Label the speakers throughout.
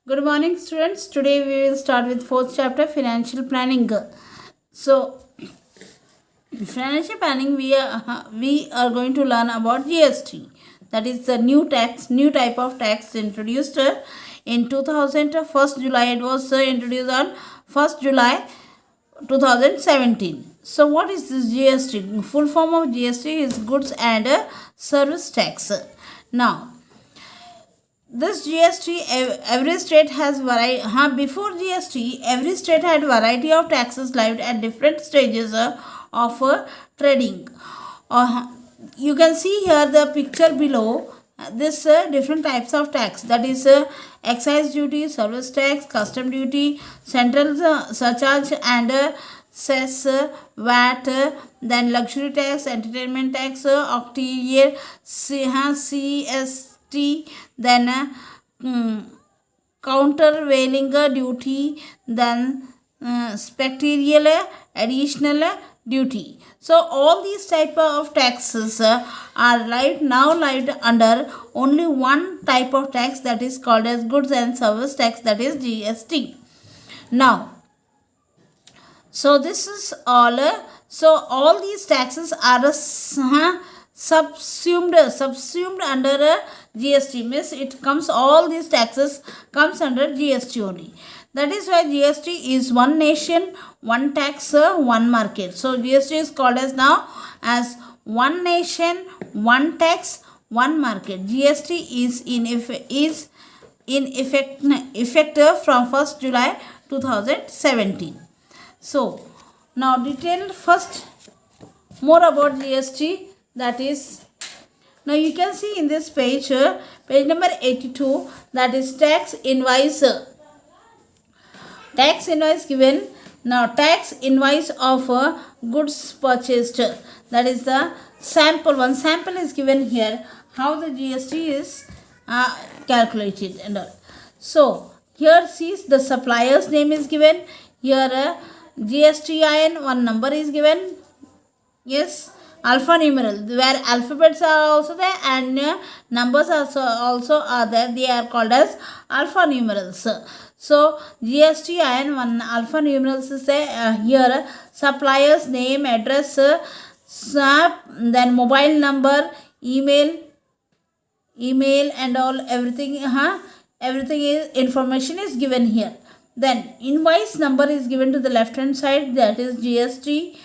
Speaker 1: Good morning, students. Today we will start with fourth chapter, financial planning. So, financial planning, we are going to learn about GST. That is the new type of tax introduced in 2000. 1st July. It was introduced on 1st July 2017. So, what is this GST? Full form of GST is Goods and Service Tax. Now, this GST, every state has variety. Before GST, every state had variety of taxes levied at different stages of trading. You can see here the picture below. This different types of tax, that is excise duty, service tax, custom duty, central surcharge, and cess, VAT, then luxury tax, entertainment tax, octroi, CST, then countervailing duty, then spectatorial additional duty. So all these type of taxes are now lived under only one type of tax, that is called as goods and service tax, that is GST. Now, so this is all. So all these taxes are subsumed under GST. Means it comes, all these taxes comes under GST only. That is why GST is one nation, one tax, one market. So GST is called as now as one nation, one tax, one market. GST is in effect from 1st July 2017. So now detailed first more about GST. That is, now you can see in this page, page number 82, that is tax invoice. Tax invoice given. Now tax invoice of goods purchased. That is the sample. One sample is given here. How the GST is calculated and all. So here sees the supplier's name is given. Here GSTIN, one number is given. Yes, alphanumeral, where alphabets are also there and numbers also are there. They are called as alphanumerals. So GSTIN, one alphanumerals is there. Here supplier's name, address, then mobile number, email and all, everything. Everything is information is given here. Then invoice number is given to the left hand side, that is GST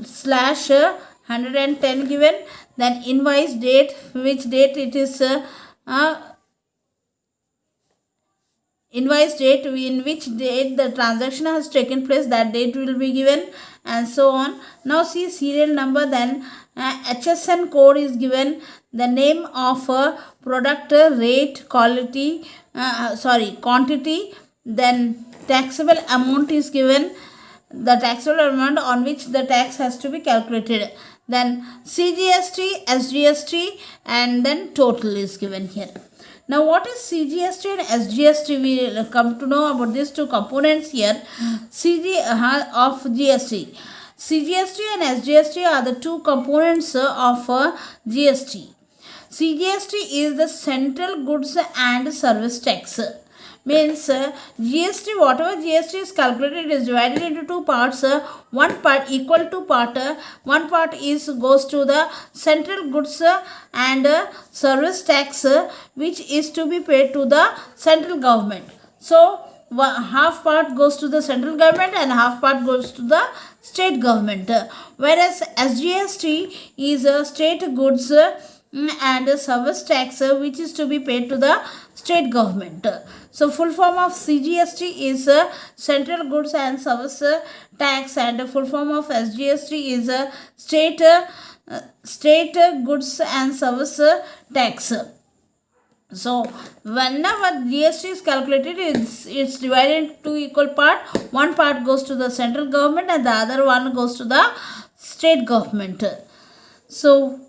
Speaker 1: slash 110 given. Then invoice date, which date it is, invoice date, in which date the transaction has taken place, that date will be given, and so on. Now see serial number, then HSN code is given, the name of product, rate, quantity, then taxable amount is given, the taxable amount on which the tax has to be calculated, then CGST, SGST, and then total is given here. Now what is CGST and SGST? We will come to know about these two components here. Of GST. CGST and SGST are the two components of GST. CGST is the central goods and service tax. Means GST, whatever GST is calculated is divided into two parts. One part equal to part, one part is goes to the central goods and service tax, which is to be paid to the central government. So half part goes to the central government and half part goes to the state government. Whereas SGST is a state goods and service tax, which is to be paid to the state government. So full form of CGST is central goods and service tax, and full form of SGST is state goods and service tax. So whenever GST is calculated, it's divided into two equal part. One part goes to the central government and the other one goes to the state government. So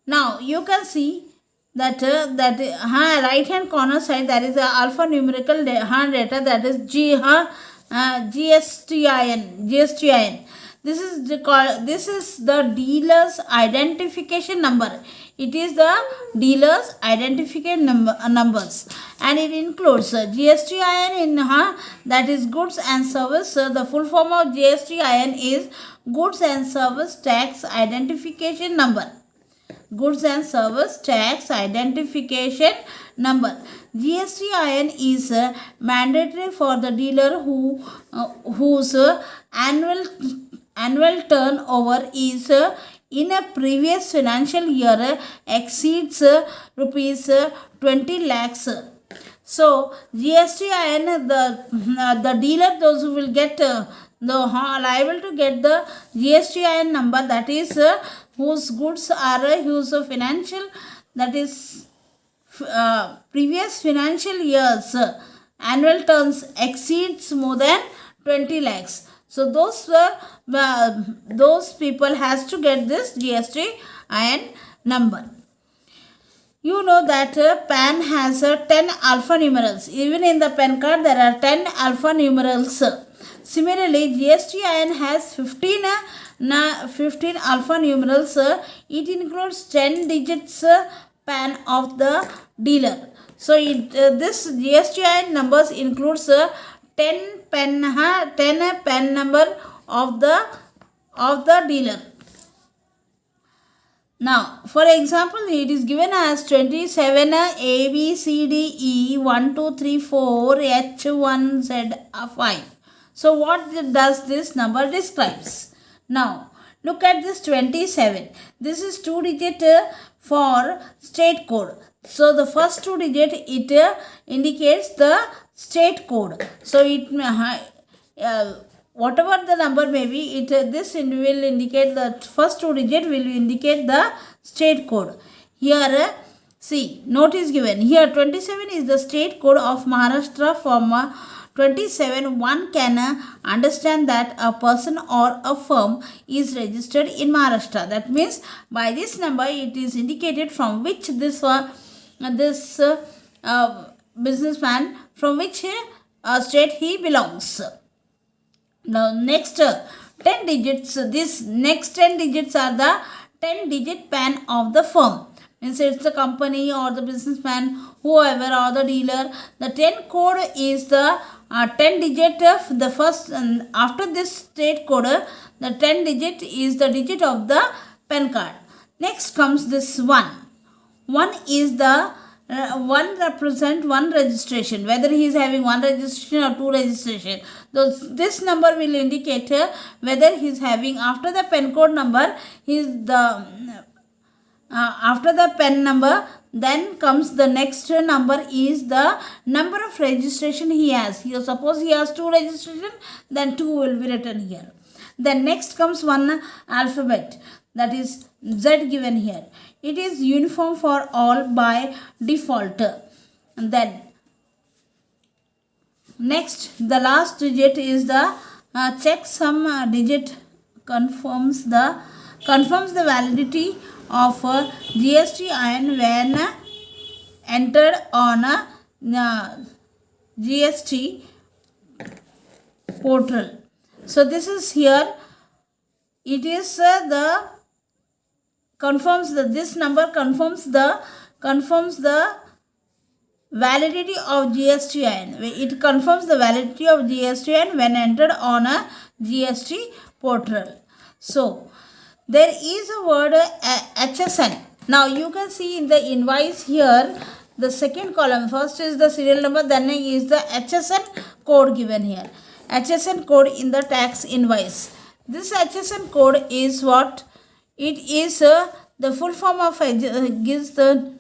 Speaker 1: now you can see that right hand corner side, there is a alphanumerical data, that is GSTIN. This is the dealer's identification number. It is the dealer's identification numbers, and it includes GSTIN in that is goods and service. The full form of GSTIN is goods and service tax identification number. Goods and service tax identification number. GSTIN is mandatory for the dealer whose annual turnover is in a previous financial year exceeds rupees 20 lakhs. So GSTIN, the dealer, those who will get liable to get the GSTIN number, that is whose goods are whose financial, that is previous financial years annual turns exceeds more than 20 lakhs. So those people has to get this GSTIN number. You know that PAN has 10 alpha numerals. Even in the PAN card there are 10 alpha numerals. Similarly, GSTIN has 15 alpha numerals. It includes 10 digits PAN of the dealer. So this GSTIN numbers includes 10 PAN number of the dealer. Now, for example, it is given as 27 A, B, C, D, E, 1, 2, 3, 4, H, 1, Z, 5. So, what does this number describes? Now, look at this 27. This is 2 digit for state code. So, the first 2 digit it indicates the state code. So, it whatever the number may be, this will indicate the first 2 digit will indicate the state code. Here, see, note is given. Here 27 is the state code of Maharashtra. From 27, one can understand that a person or a firm is registered in Maharashtra. That means by this number it is indicated from which this businessman, from which state he belongs. Now next 10 digits, this next 10 digits are the 10 digit PAN of the firm. Means it's the company or the businessman, whoever, or the dealer. The 10 code is the 10 digit of the first, and after this state code, the 10 digit is the digit of the PAN card. Next comes this 1. 1 is the 1 represent one registration, whether he is having 1 registration or 2 registration. This number will indicate whether he is having, after the PAN code number, after the PAN number, then comes the next number is the number of registration he has. Here, suppose he has 2 registration, then 2 will be written here. Then next comes one alphabet, that is Z given here. It is uniform for all by default. And then next, the last digit is the checksum digit confirms the validity of GSTIN when entered on a GST portal. So this is here. It is this number confirms the validity of GSTIN. It confirms the validity of GSTIN when entered on a GST portal. So there is a word HSN. Now you can see in the invoice here, the second column, first is the serial number, then is the HSN code given here. HSN code in the tax invoice. This HSN code is what? It is the full form of gives the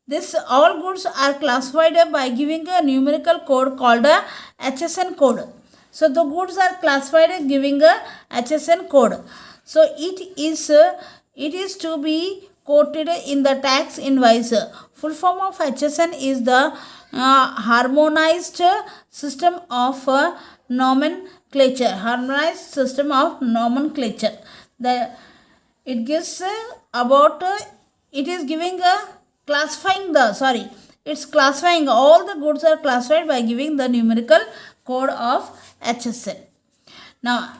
Speaker 1: this all goods are classified by giving a numerical code called a HSN code. So the goods are classified giving a HSN code. So it is to be quoted in the tax invoice. Full form of HSN is the harmonized system of nomenclature. Harmonized system of nomenclature. It gives about it is giving a classifying the it's classifying all the goods are classified by giving the numerical code of HSN. Now,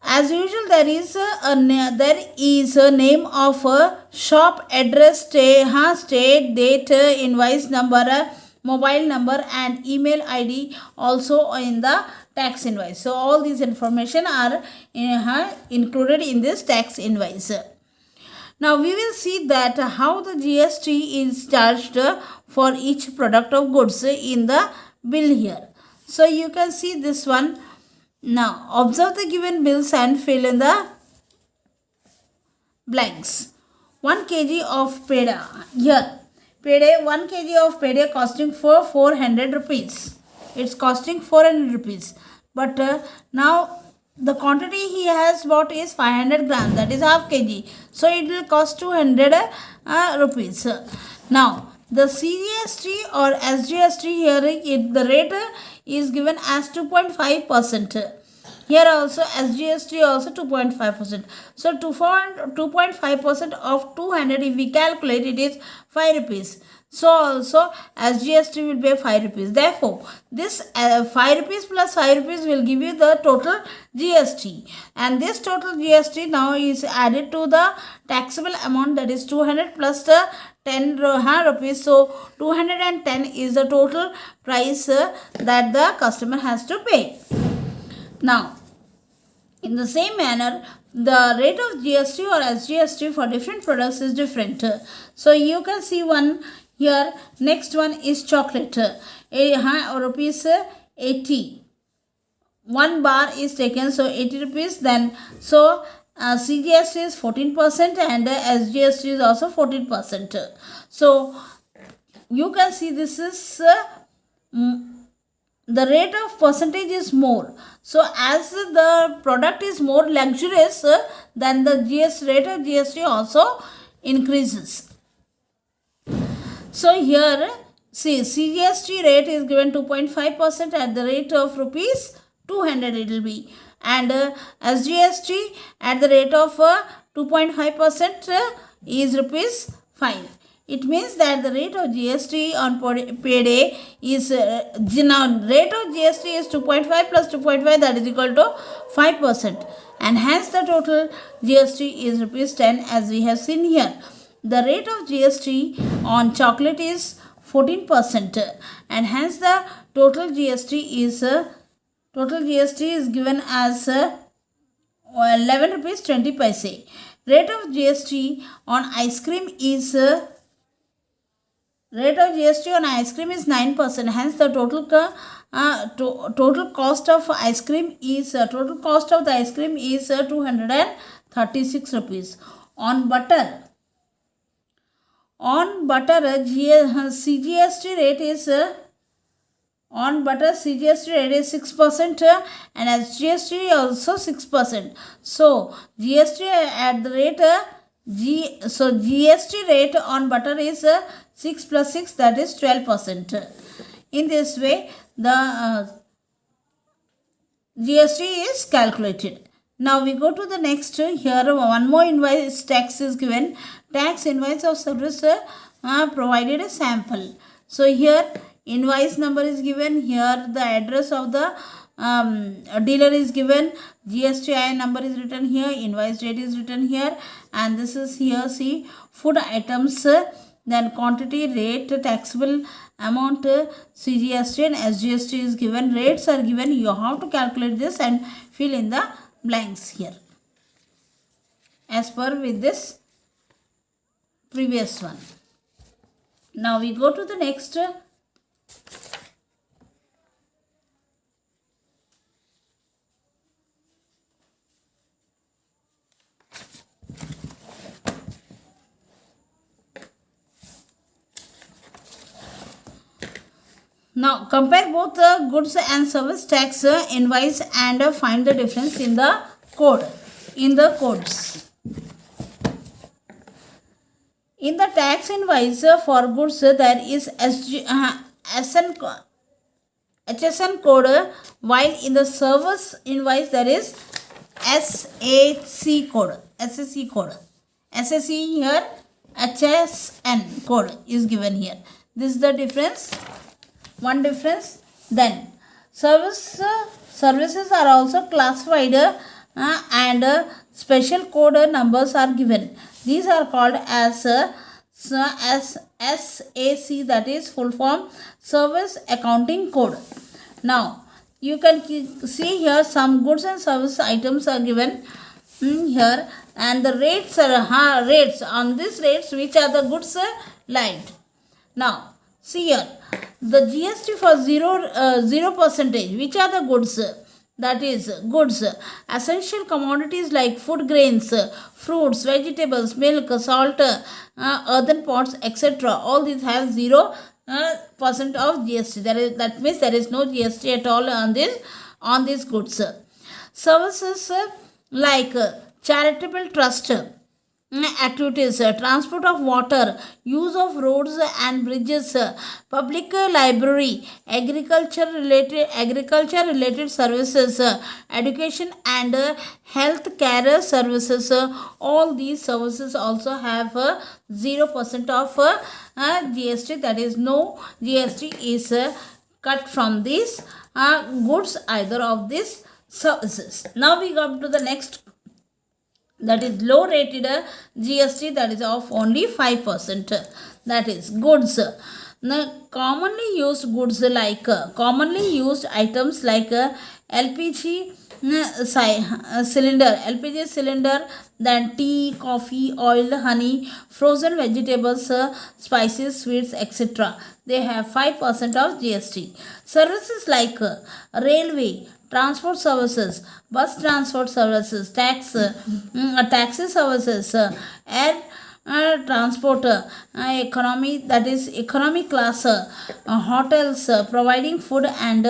Speaker 1: as usual, there is a name of a shop, address, state, date, invoice number, mobile number, and email ID also in the tax invoice. So all these information are included in this tax invoice. Now we will see that how the GST is charged for each product of goods in the bill here. So you can see this one. Now observe the given bills and fill in the blanks. 1 kg of peda here. Peda 1 kg of peda costing for 400 rupees. It's costing 400 rupees. But now the quantity he has bought is 500 grams, that is half kg. So it will cost 200 rupees. Now the CGST or SGST here, the rate is given as 2.5%. Here also SGST also 2.5%. So 2.5% of 200, if we calculate, it is 5 rupees. So also SGST will be 5 rupees. Therefore, this 5 rupees plus 5 rupees will give you the total GST. And this total GST now is added to the taxable amount, that is 200 plus the 10 rupees. So 210 is the total price that the customer has to pay. Now, in the same manner, the rate of GST or SGST for different products is different. So you can see one here. Next one is chocolate. Rupees 80. 1 bar is taken, so 80 rupees. Then so CGST is 14% and SGST is also 14%. So you can see this is the rate of percentage is more. So as the product is more luxurious, then the rate of GST also increases. So here, see, CGST rate is given 2.5% at the rate of rupees 200 it will be. And SGST at the rate of 2.5% is rupees 5. It means that the rate of GST on payday is, now rate of GST is 2.5 plus 2.5, that is equal to 5. And hence the total GST is rupees 10, as we have seen here. The rate of GST on chocolate is 14%, and hence the total GST is given as 11 rupees 20 paise. Rate of GST on ice cream is 9%. Hence the total cost of ice cream is 236 rupees. On butter, CGST rate is 6% and SGST also 6%. So GST at the rate GST rate on butter is 6 plus 6, that is 12%. In this way, the GST is calculated. Now we go to the next. Here one more invoice tax is given. Tax invoice of service provided a sample. So here invoice number is given. Here the address of the dealer is given. GSTIN number is written here. Invoice date is written here. And this is here, see, food items. Then quantity, rate, taxable amount, CGST and SGST is given. Rates are given. You have to calculate this and fill in the blanks here as per with this previous one. Now we go to the next. Now compare both the goods and service tax invoice and find the difference in the code. In the codes. In the tax invoice for goods there is HSN code, while in the service invoice there is SAC code. SAC code. SAC here, HSN code is given here. This is the difference. One difference. Then Services are also classified and special code numbers are given. These are called as SAC, that is full form Service Accounting Code. Now you can see here some goods and service items are given here, and the rates are rates on these rates which are the goods linked. Now see here the GST for 0 percentage, which are the goods, that is goods essential commodities like food grains, fruits, vegetables, milk, salt, earthen pots, etc. All these have 0% of GST. That means there is no GST at all on these goods. Services like charitable trust activities, transport of water, use of roads and bridges, public library, agriculture related services, education and health care services. All these services also have 0% of GST. That is, no GST is cut from these goods, either of these services. Now we come to the next, that is low rated GST, that is of only 5%, that is goods. Now, commonly used goods like commonly used items like LPG cylinder, then tea, coffee, oil, honey, frozen vegetables, spices, sweets, etc. They have 5% of GST. Services like railway, transport services, bus transport services, taxi services, air transport, economy, that is economy class, hotels providing food and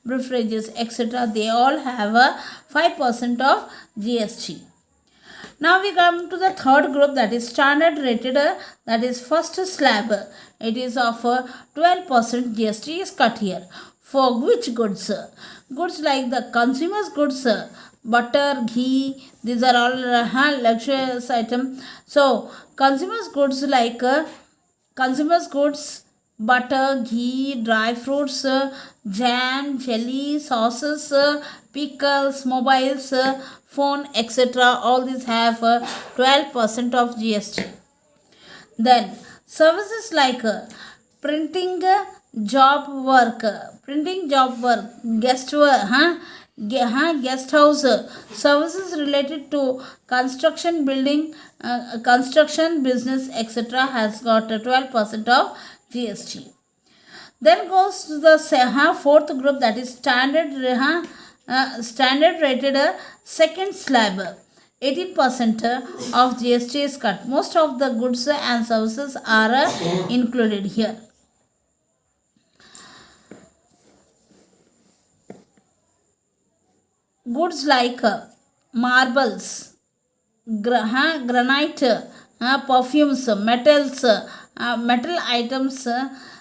Speaker 1: beverages, etc. They all have 5% of GST. Now we come to the third group, that is standard rated, that is first slab. It is of 12% GST is cut here. For which goods? Goods like the consumers goods, butter, ghee, these are all luxurious item. So consumers goods like consumers goods, butter, ghee, dry fruits, jam, jelly, sauces, pickles, mobiles, phone, etc. All these have 12% of GST. Then services like printing job work, guest work, guest house, services related to construction, building, construction business, etc. has got 12% of GST. Then goes to the fourth group, that is standard rated second slab. 18% of GST is cut. Most of the goods and services are included here. Goods like marbles, granite, perfumes, metals, metal items,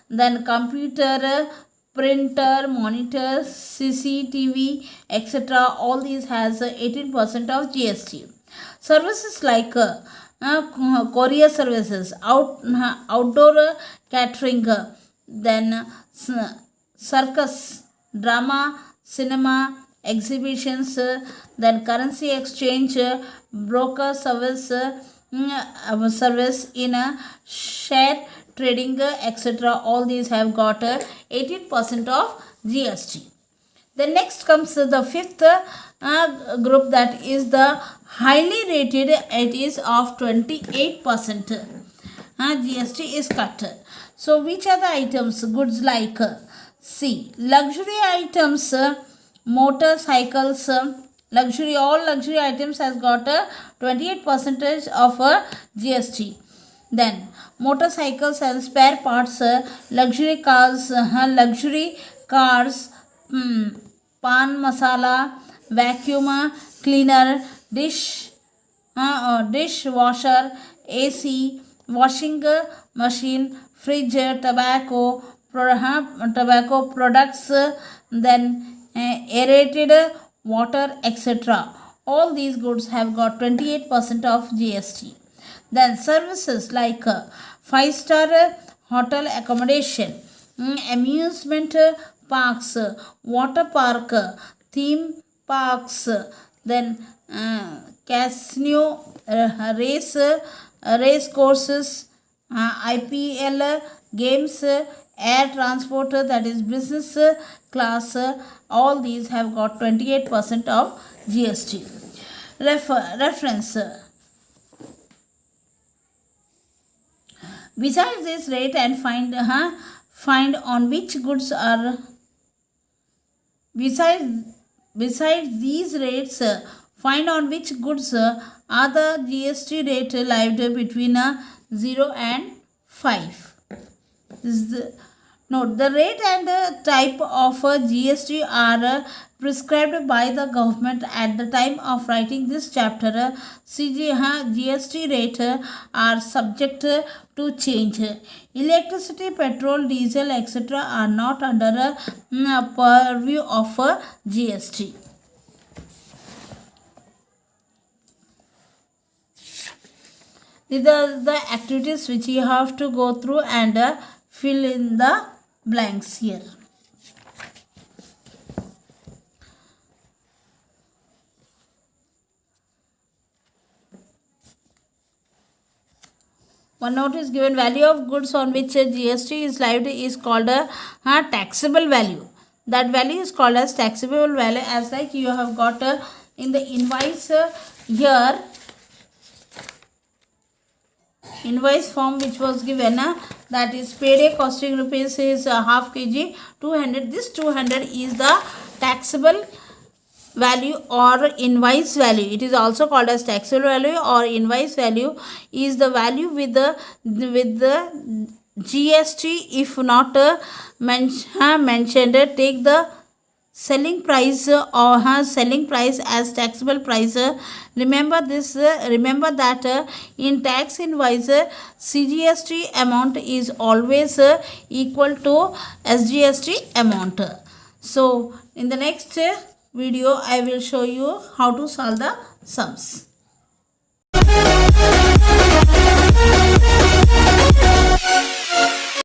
Speaker 1: then computer, printer, monitor, CCTV, etc. All these has 18% of GST. Services like courier services, outdoor catering, then circus, drama, cinema, exhibitions, then currency exchange, broker service, service in share trading, etc. All these have got 18% of GST. Then next comes the fifth group, that is the highly rated. It is of 28%. GST is cut. So which are the items? Goods like luxury items, motorcycles, luxury, all luxury items has got a 28% of GST. Then motorcycles and spare parts, luxury cars, pan masala, vacuum cleaner, dishwasher, AC, washing machine, fridge, tobacco products, then aerated water, etc. All these goods have got 28% of GST. Then services like 5-star hotel accommodation, amusement parks, water park, theme parks, then casino, race courses, IPL games, air transport, that is business class, all these have got 28% of GST. Reference. Besides this rate and find on which goods are besides these rates, find on which goods are the GST rate lived between 0 and 5. This is note, the rate and the type of GST are prescribed by the government at the time of writing this chapter. GST rate are subject to change. Electricity, petrol, diesel, etc. are not under purview of GST. These are the activities which you have to go through and fill in the blanks here. One note is given, value of goods on which GST is levied is called a taxable value. That value is called as taxable value, as like you have got in the invoice here. Invoice form which was given, that is payday costing rupees is half kg 200. This 200 is the taxable value or invoice value. It is also called as taxable value or invoice value, is the value with the GST. If not mentioned, take the selling price or her selling price as taxable price. Remember this. Remember that in tax invoice, CGST amount is always equal to SGST amount. So in the next video I will show you how to solve the sums.